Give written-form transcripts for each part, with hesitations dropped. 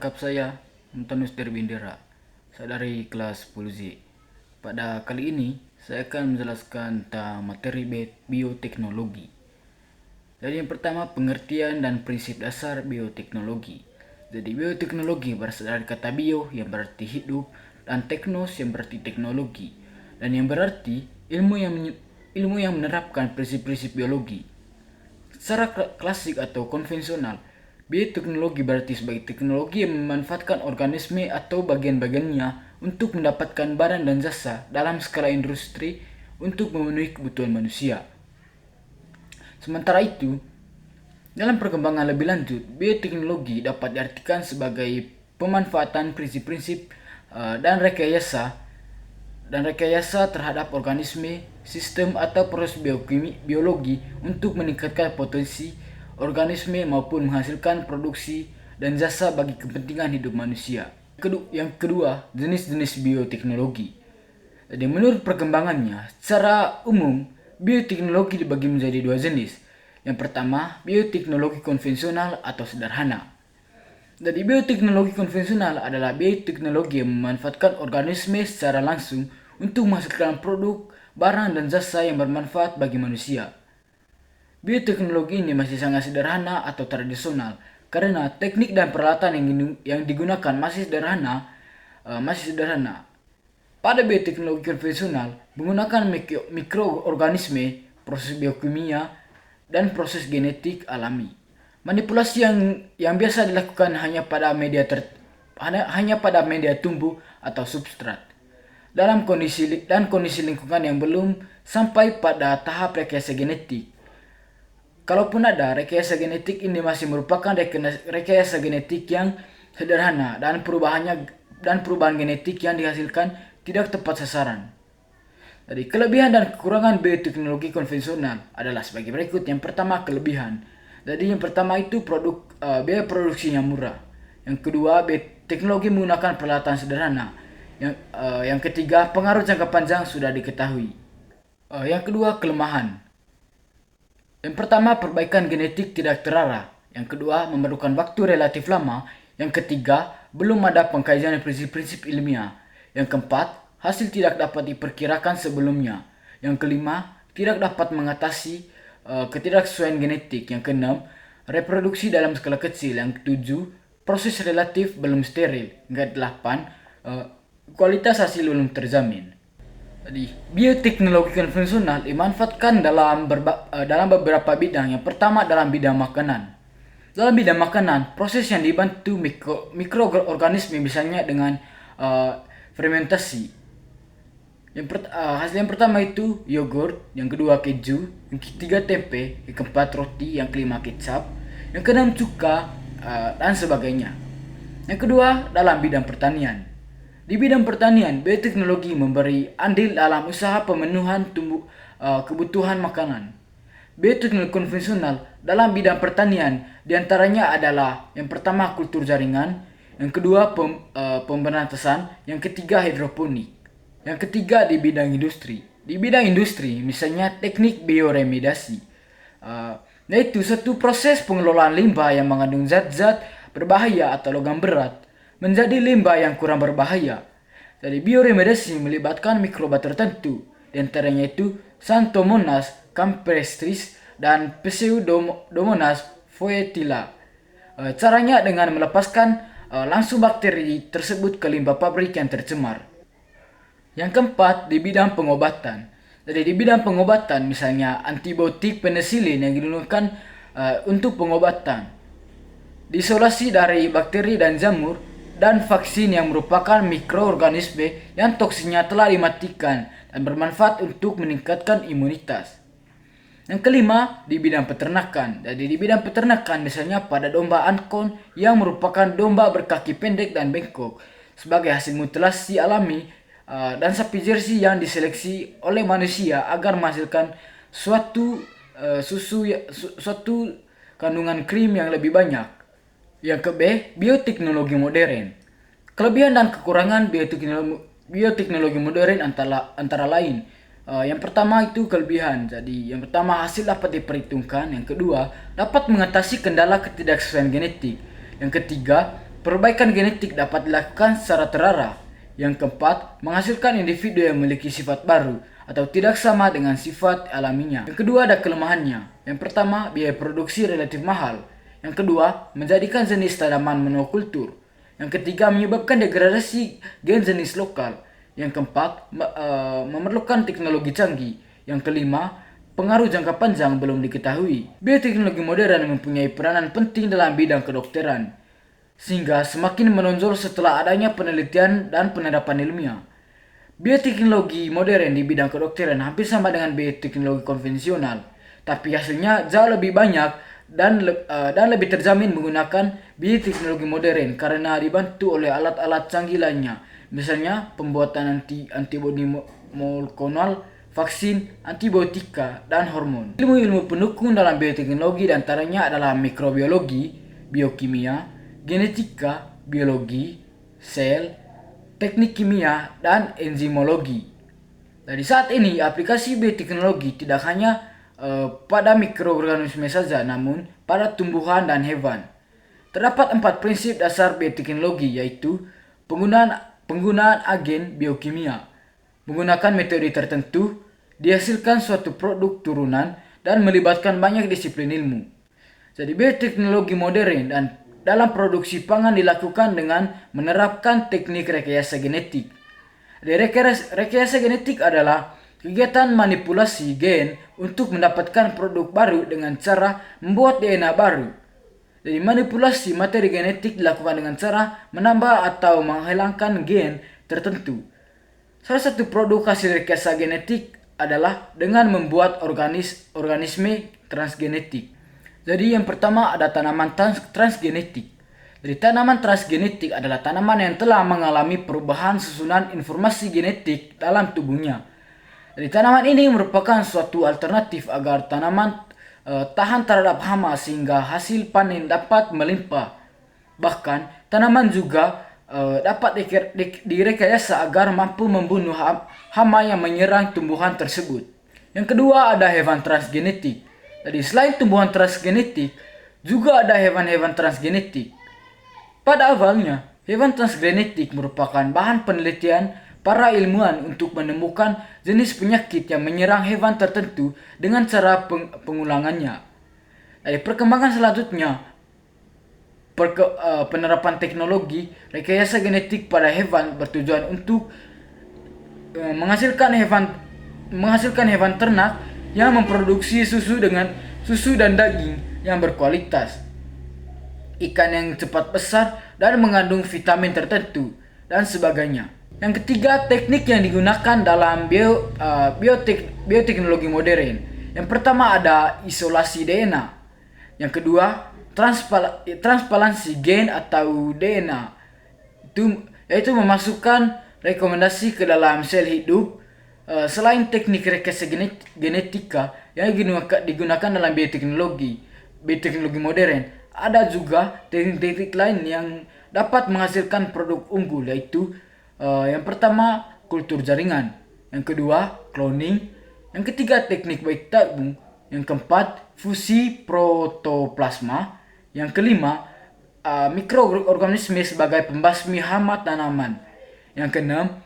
lengkap saya Antonius Derbindera. Saya dari kelas 10Z. Pada kali ini saya akan menjelaskan tentang materi bioteknologi. Jadi yang pertama, pengertian dan prinsip dasar bioteknologi. Jadi bioteknologi berasal dari kata bio yang berarti hidup dan teknos yang berarti teknologi, dan yang berarti ilmu yang menerapkan prinsip-prinsip biologi. Secara klasik atau konvensional, bioteknologi berarti sebagai teknologi yang memanfaatkan organisme atau bagian-bagiannya untuk mendapatkan barang dan jasa dalam skala industri untuk memenuhi kebutuhan manusia. Sementara itu, dalam perkembangan lebih lanjut, bioteknologi dapat diartikan sebagai pemanfaatan prinsip-prinsip dan rekayasa terhadap organisme, sistem atau proses biologi untuk meningkatkan potensi organisme maupun menghasilkan produksi dan jasa bagi kepentingan hidup manusia. Yang kedua, jenis-jenis bioteknologi. Jadi menurut perkembangannya, secara umum bioteknologi dibagi menjadi dua jenis. Yang pertama, bioteknologi konvensional atau sederhana. Jadi bioteknologi konvensional adalah bioteknologi yang memanfaatkan organisme secara langsung untuk menghasilkan produk, barang, dan jasa yang bermanfaat bagi manusia. Bioteknologi ini masih sangat sederhana atau tradisional karena teknik dan peralatan yang digunakan masih sederhana. Pada bioteknologi konvensional menggunakan mikroorganisme, proses biokimia, dan proses genetik alami. Manipulasi yang biasa dilakukan hanya pada media tumbuh atau substrat dalam kondisi lingkungan yang belum sampai pada tahap rekayasa genetik. Kalaupun ada, rekayasa genetik ini masih merupakan rekayasa genetik yang sederhana dan perubahan genetik yang dihasilkan tidak tepat sasaran. Jadi kelebihan dan kekurangan bioteknologi konvensional adalah sebagai berikut. Yang pertama, kelebihan. Jadi yang pertama itu biaya produksinya murah. Yang kedua, teknologi menggunakan peralatan sederhana. Yang ketiga, pengaruh jangka panjang sudah diketahui. Yang kedua, kelemahan. Yang pertama, perbaikan genetik tidak terarah. Yang kedua, memerlukan waktu relatif lama. Yang ketiga, belum ada pengkajian prinsip-prinsip ilmiah. Yang keempat, hasil tidak dapat diperkirakan sebelumnya. Yang kelima, tidak dapat mengatasi ketidaksesuaian genetik. Yang keenam, reproduksi dalam skala kecil. Yang ketujuh, proses relatif belum steril. Yang kedelapan, kualitas hasil belum terjamin. Jadi, bioteknologi konvensional dimanfaatkan dalam beberapa bidang. Yang pertama, dalam bidang makanan. Dalam bidang makanan, proses yang dibantu mikroorganisme misalnya dengan fermentasi. Hasil yang pertama itu yogurt, yang kedua keju, yang ketiga tempe, yang keempat roti, yang kelima kecap, yang keenam cuka, dan sebagainya. Yang kedua, dalam bidang pertanian. Di bidang pertanian, bioteknologi memberi andil dalam usaha pemenuhan kebutuhan makanan. Bioteknologi konvensional dalam bidang pertanian diantaranya adalah yang pertama kultur jaringan, yang kedua pemberantasan, yang ketiga hidroponik. Yang ketiga, di bidang industri. Di bidang industri misalnya teknik bioremediasi, yaitu satu proses pengelolaan limbah yang mengandung zat-zat berbahaya atau logam berat menjadi limbah yang kurang berbahaya. Jadi bioremediasi melibatkan mikroba tertentu, diantaranya itu Xanthomonas campestris dan Pseudomonas foetida. Caranya dengan melepaskan langsung bakteri tersebut ke limbah pabrik yang tercemar. Yang keempat, di bidang pengobatan. Jadi di bidang pengobatan misalnya antibiotik penicillin yang digunakan untuk pengobatan, diisolasi dari bakteri dan jamur, dan vaksin yang merupakan mikroorganisme yang toksinnya telah dimatikan dan bermanfaat untuk meningkatkan imunitas. Yang kelima, di bidang peternakan. Jadi di bidang peternakan misalnya pada domba ankon yang merupakan domba berkaki pendek dan bengkok sebagai hasil mutilasi alami, dan sapi jersey yang diseleksi oleh manusia agar menghasilkan suatu kandungan krim yang lebih banyak. Yang ke B, bioteknologi modern. Kelebihan dan kekurangan bioteknologi modern antara lain. Yang pertama itu kelebihan. Jadi yang pertama, hasil dapat diperhitungkan. Yang kedua, dapat mengatasi kendala ketidaksesuaian genetik. Yang ketiga, Perbaikan genetik dapat dilakukan secara terarah. Yang keempat, menghasilkan individu yang memiliki sifat baru atau tidak sama dengan sifat alaminya. Yang kedua, ada kelemahannya. Yang pertama, biaya produksi relatif mahal. Yang kedua, menjadikan jenis tanaman monokultur. Yang ketiga, menyebabkan degradasi gen jenis lokal. Yang keempat, memerlukan teknologi canggih. Yang kelima, pengaruh jangka panjang belum diketahui. Bioteknologi modern mempunyai peranan penting dalam bidang kedokteran, sehingga semakin menonjol setelah adanya penelitian dan penerapan ilmiah. Bioteknologi modern di bidang kedokteran hampir sama dengan bioteknologi konvensional, tapi hasilnya jauh lebih banyak dan lebih terjamin menggunakan bioteknologi modern karena dibantu oleh alat-alat canggih lainnya, misalnya pembuatan antibodi monoklonal, vaksin, antibiotika, dan hormon. Ilmu-ilmu pendukung dalam bioteknologi diantaranya adalah mikrobiologi, biokimia, genetika, biologi, sel, teknik kimia, dan enzimologi. Dari saat ini, aplikasi bioteknologi tidak hanya pada mikroorganisme saja, namun pada tumbuhan dan hewan. Terdapat 4 prinsip dasar bioteknologi, yaitu penggunaan agen biokimia, menggunakan metode tertentu, dihasilkan suatu produk turunan, dan melibatkan banyak disiplin ilmu. Jadi bioteknologi modern dan dalam produksi pangan dilakukan dengan menerapkan teknik rekayasa genetik. Rekayasa genetik adalah kegiatan manipulasi gen untuk mendapatkan produk baru dengan cara membuat DNA baru. Jadi manipulasi materi genetik dilakukan dengan cara menambah atau menghilangkan gen tertentu. Salah satu produk hasil rekayasa genetik adalah dengan membuat organisme transgenetik. Jadi yang pertama ada tanaman transgenetik. Jadi tanaman transgenetik adalah tanaman yang telah mengalami perubahan susunan informasi genetik dalam tubuhnya. Jadi tanaman ini merupakan suatu alternatif agar tanaman tahan terhadap hama sehingga hasil panen dapat melimpah. Bahkan tanaman juga dapat direkayasa agar mampu membunuh hama yang menyerang tumbuhan tersebut. Yang kedua ada hewan transgenetik. Jadi selain tumbuhan transgenetik, juga ada hewan-hewan transgenetik. Pada awalnya, hewan transgenetik merupakan bahan penelitian para ilmuwan untuk menemukan jenis penyakit yang menyerang hewan tertentu dengan cara pengulangannya. Dari perkembangan selanjutnya, penerapan teknologi rekayasa genetik pada hewan bertujuan untuk menghasilkan hewan ternak yang memproduksi susu dan daging yang berkualitas, ikan yang cepat besar dan mengandung vitamin tertentu, dan sebagainya. Yang ketiga, teknik yang digunakan dalam bioteknologi modern. Yang pertama ada isolasi DNA. Yang kedua, transparansi gen atau DNA, yaitu memasukkan rekomendasi ke dalam sel hidup. Selain teknik rekayasa genetika yang digunakan dalam bioteknologi modern, ada juga teknik-teknik lain yang dapat menghasilkan produk unggul, yaitu yang pertama kultur jaringan, yang kedua cloning, yang ketiga teknik baik tabung, yang keempat fusi protoplasma, yang kelima mikroorganisme sebagai pembasmi hama tanaman, yang keenam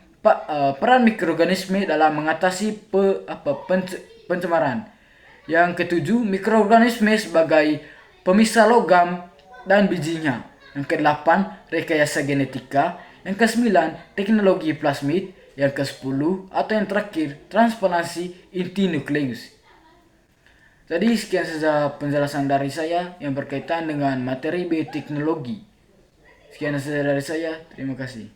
peran mikroorganisme dalam mengatasi pencemaran. Yang ketujuh, mikroorganisme sebagai pemisah logam dan bijinya. Yang kedelapan, rekayasa genetika. Yang kesembilan, teknologi plasmid. Yang kesepuluh atau yang terakhir, transplantasi inti nukleus. Jadi sekian saja penjelasan dari saya yang berkaitan dengan materi bioteknologi. Sekian saja dari saya, terima kasih.